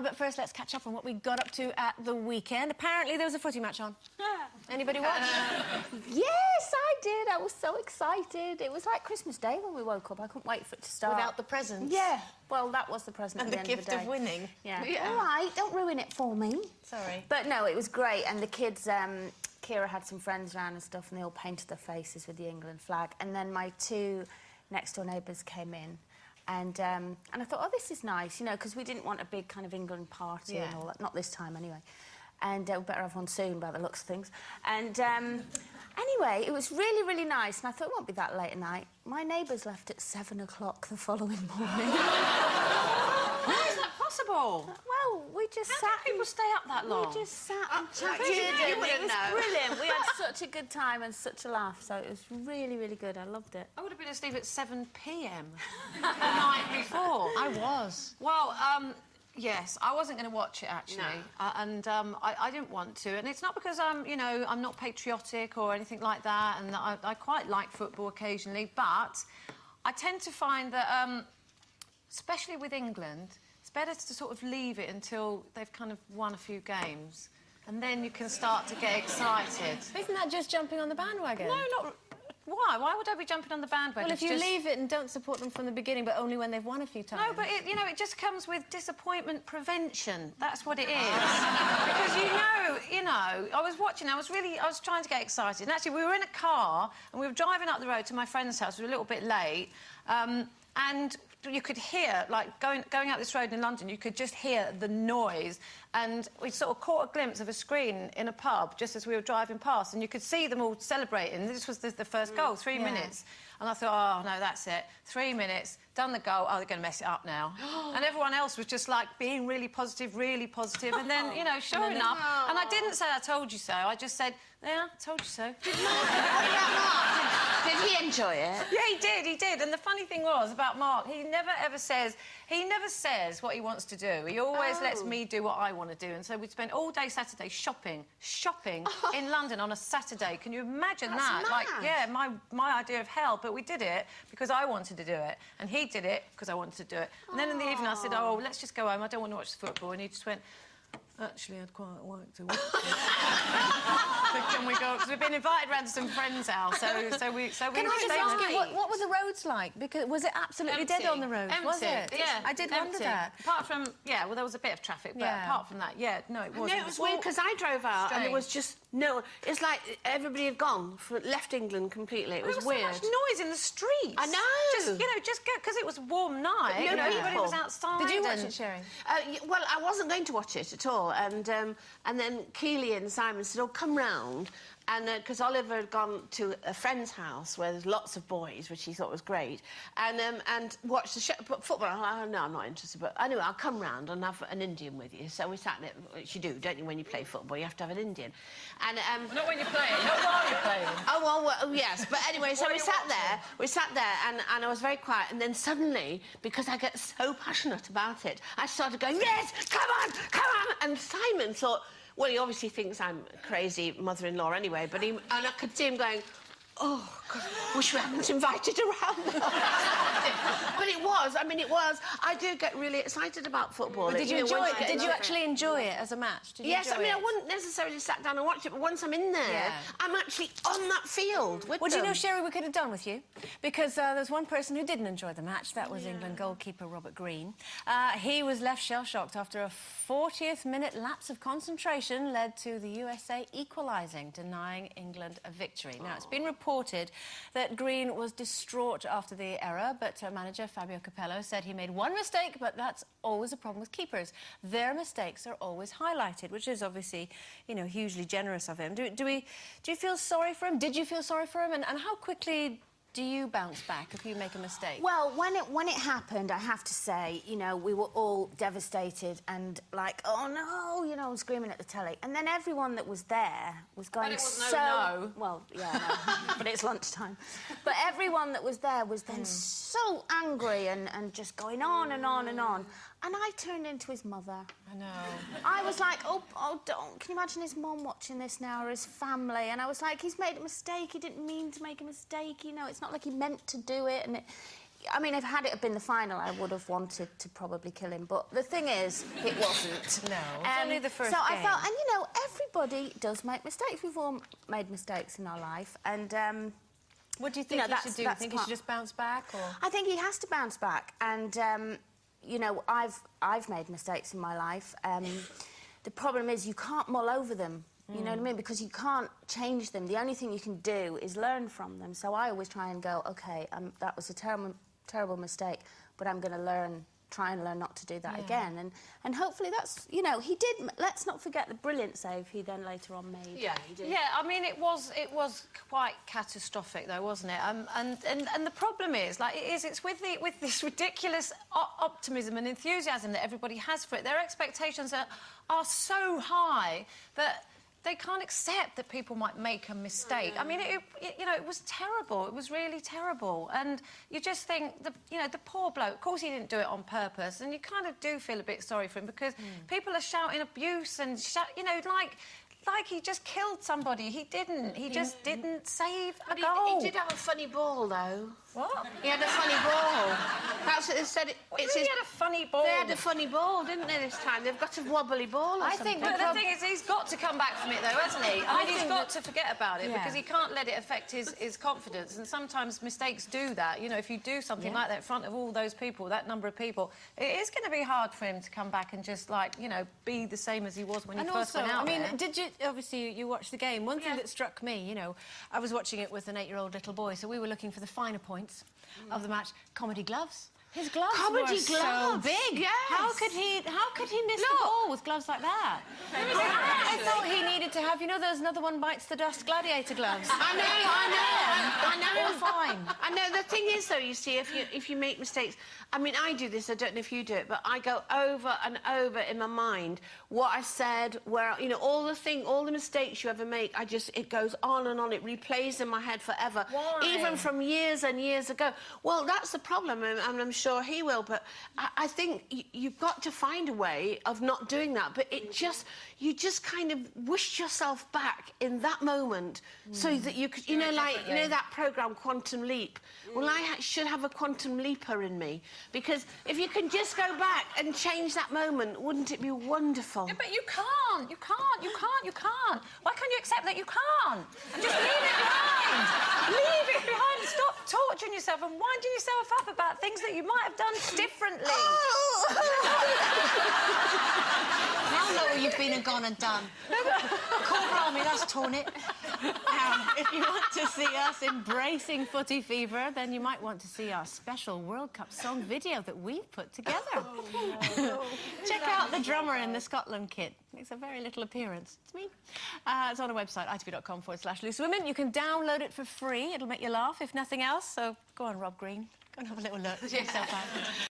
But first, let's catch up on what we got up to at the weekend. Apparently, there was a footy match on. Anybody watch? Yes, I did. I was so excited. It was like Christmas Day when we woke up. I couldn't wait for it to start. Without the presents? Yeah. Well, that was the present And at the the end gift of the day. of winning. Yeah. All right, don't ruin it for me. Sorry. But no, it was great. And the kids, Kira had some friends around and stuff, and they all painted their faces with the England flag. And then my two next-door neighbours came in. And I thought, oh, this is nice, you know, because we didn't want a big kind of England party and all that. Not this time, anyway. And we better have one soon, by the looks of things. And anyway, it was really, really nice. And I thought, it won't be that late at night. My neighbours left at 7 o'clock the following morning. How is that possible? Well, we just How sat... can people stay up that long? We just sat and chatted. You It wouldn't was know. brilliant. We had such a good time and such a laugh. So it was really, really good. I loved it. I would have been asleep at 7 p.m. the night before. I was. Well, yes, I wasn't going to watch it, actually. No. I didn't want to. And it's not because you know, I'm not patriotic or anything like that, and I quite like football occasionally, but I tend to find that, especially with England, it's better to sort of leave it until they've kind of won a few games, and then you can start to get excited. Isn't that just jumping on the bandwagon? No, not... Why? Why would I be jumping on the bandwagon? Well, if you leave it and don't support them from the beginning, but only when they've won a few times. No, but, you know, it just comes with disappointment prevention. That's what it is. Because, you know, I was trying to get excited. And actually, we were in a car, and we were driving up the road to my friend's house. We were a little bit late. And you could hear, like, going up this road in London, you could just hear the noise. And we sort of caught a glimpse of a screen in a pub just as we were driving past, and you could see them all celebrating. This was the first goal, 3 minutes. And I thought, oh, no, that's it. 3 minutes, done the goal, oh, they're going to mess it up now. And everyone else was just, like, being really positive. And then, you know, sure enough... And I didn't say I told you so, I just said, yeah, I told you so. Did he enjoy it? Yeah, he did. And the funny thing was about Mark, he never says what he wants to do. He always lets me do what I want to do. And so we spent all day Saturday shopping in London on a Saturday. Can you imagine that? Mad. Like, yeah, my idea of hell. But we did it because I wanted to do it, and he did it because I wanted to do it. And then in the evening I said, oh, let's just go home. I don't want to watch the football. And he just went, actually, I'd quite like to watch it. Can we go? Because we've been invited round to some friends' house, so we. Can I just ask you, what were the roads like? Because was it absolutely dead on the road? Empty. Was it? Yeah, I did wonder that. Apart from, yeah, well, there was a bit of traffic, but apart from that, yeah, no, it wasn't. No, it was weird because I drove out and there was just no. It's like everybody had gone, left England completely. It was weird. There was so much noise in the streets. I know. Just because it was a warm night. No, everybody was outside. Did you watch it, Sherry? Well, I wasn't going to watch it at all, and then Keely and Simon said, "Oh, come round." And because Oliver had gone to a friend's house where there's lots of boys, which he thought was great, and watched the show. But football, oh, no, I'm not interested. But anyway, I'll come round and have an Indian with you. So we sat there, which you do, don't you, when you play football? You have to have an Indian. And not when you're playing, not while you're playing. Oh well, yes. But anyway, so we sat there, and I was very quiet. And then suddenly, because I get so passionate about it, I started going, yes, come on. And Simon thought, well, he obviously thinks I'm a crazy mother-in-law anyway, but and I could see him going, oh, God, wish we hadn't invited her around. But it was. I do get really excited about football. Did you enjoy it? Did you actually enjoy it as a match? Yes, I wouldn't necessarily sat down and watch it, but once I'm in there, I'm actually on that field with them. Do you know, Sherry, we could have done with you, because there's one person who didn't enjoy the match. That was England goalkeeper Robert Green. He was left shell-shocked after a 40th-minute lapse of concentration led to the USA equalising, denying England a victory. Now, it's been reported that Green was distraught after the error, but manager Fabio Capello said he made one mistake, but that's always a problem with keepers. Their mistakes are always highlighted, which is obviously, you know, hugely generous of him. Do you feel sorry for him? Did you feel sorry for him? And how quickly do you bounce back if you make a mistake? Well, when it happened, I have to say, you know, we were all devastated and like, oh no, you know, screaming at the telly. And then everyone that was there was going no. Well, yeah, no, but it's lunchtime. But everyone that was there was then so angry and just going on and on and on. And I turned into his mother. I know. I was like, oh, don't. Can you imagine his mum watching this now, or his family? And I was like, he's made a mistake. He didn't mean to make a mistake, you know. It's not like he meant to do it. And I mean, if had it been the final, I would have wanted to probably kill him. But the thing is, it wasn't. No, it was only the first So I game. felt, and you know, everybody does make mistakes. We've all made mistakes in our life, and What do you think know, he should do? Do you that's think he part- should just bounce back, or...? I think he has to bounce back, and you know, I've made mistakes in my life. The problem is you can't mull over them. You know what I mean? Because you can't change them. The only thing you can do is learn from them. So I always try and go, OK, that was a terrible mistake, but I'm going to try and learn not to do that again. And hopefully that's, you know, he did... Let's not forget the brilliant save he then later on made. Yeah, he did. Yeah, I mean, it was quite catastrophic, though, wasn't it? And the problem is, like, it's with this ridiculous optimism and enthusiasm that everybody has for it. Their expectations are so high that they can't accept that people might make a mistake. I mean, you know, it was terrible. It was really terrible. And you just think, you know, the poor bloke, of course he didn't do it on purpose, and you kind of do feel a bit sorry for him because people are shouting abuse and, you know, like he just killed somebody. He didn't. He just didn't save a But goal. he did have a funny ball, though. What? He had a funny ball. That's what they said. He had a funny ball. They had a funny ball, didn't they, this time? They've got a wobbly ball or something. But the thing is, he's got to come back from it, though, hasn't he? I mean, he's got to forget about it because he can't let it affect his confidence. And sometimes mistakes do that. You know, if you do something like that in front of all those people, that number of people, it is going to be hard for him to come back and just, like, you know, be the same as he was when he first went out I mean, there. did you... Obviously, you watched the game. One thing that struck me, you know, I was watching it with an 8-year-old little boy, so we were looking for the finer points of the match. Comedy gloves. His gloves Comedy were so gloves, big. yes. How could he miss the ball with gloves like that? I thought he needed to have, you know, there's another one bites the dust gladiator gloves. I know. All fine. I know. The thing is, though, you see, if you make mistakes... I mean, I do this, I don't know if you do it, but I go over and over in my mind what I said, where, you know, all the mistakes you ever make, it goes on and on, it replays in my head forever. Why? Even from years and years ago. Well, that's the problem, and I'm sure he will, but I think you've got to find a way of not doing that, but you just kind of wished yourself back in that moment so that you could, you know, like, you know that programme, Quantum Leap? Well, I should have a quantum leaper in me, because if you can just go back and change that moment, wouldn't it be wonderful? Yeah, but you can't. You can't. Why can't you accept that you can't? And just leave it behind. Leave it behind and stop torturing yourself and winding yourself up about things that you might have done differently. Now know what you've been and gone and done. Cobra Army, that's torn it. If you want to see us embracing footy fever, then you might want to see our special World Cup song video that we've put together. Check out the drummer in the Scotland kit. Makes a very little appearance. It's me. It's on our website, itv.com/loose women. You can download it for free. It'll make you laugh, if nothing else. So go on, Rob Green. Go and have a little look. Check yourself out.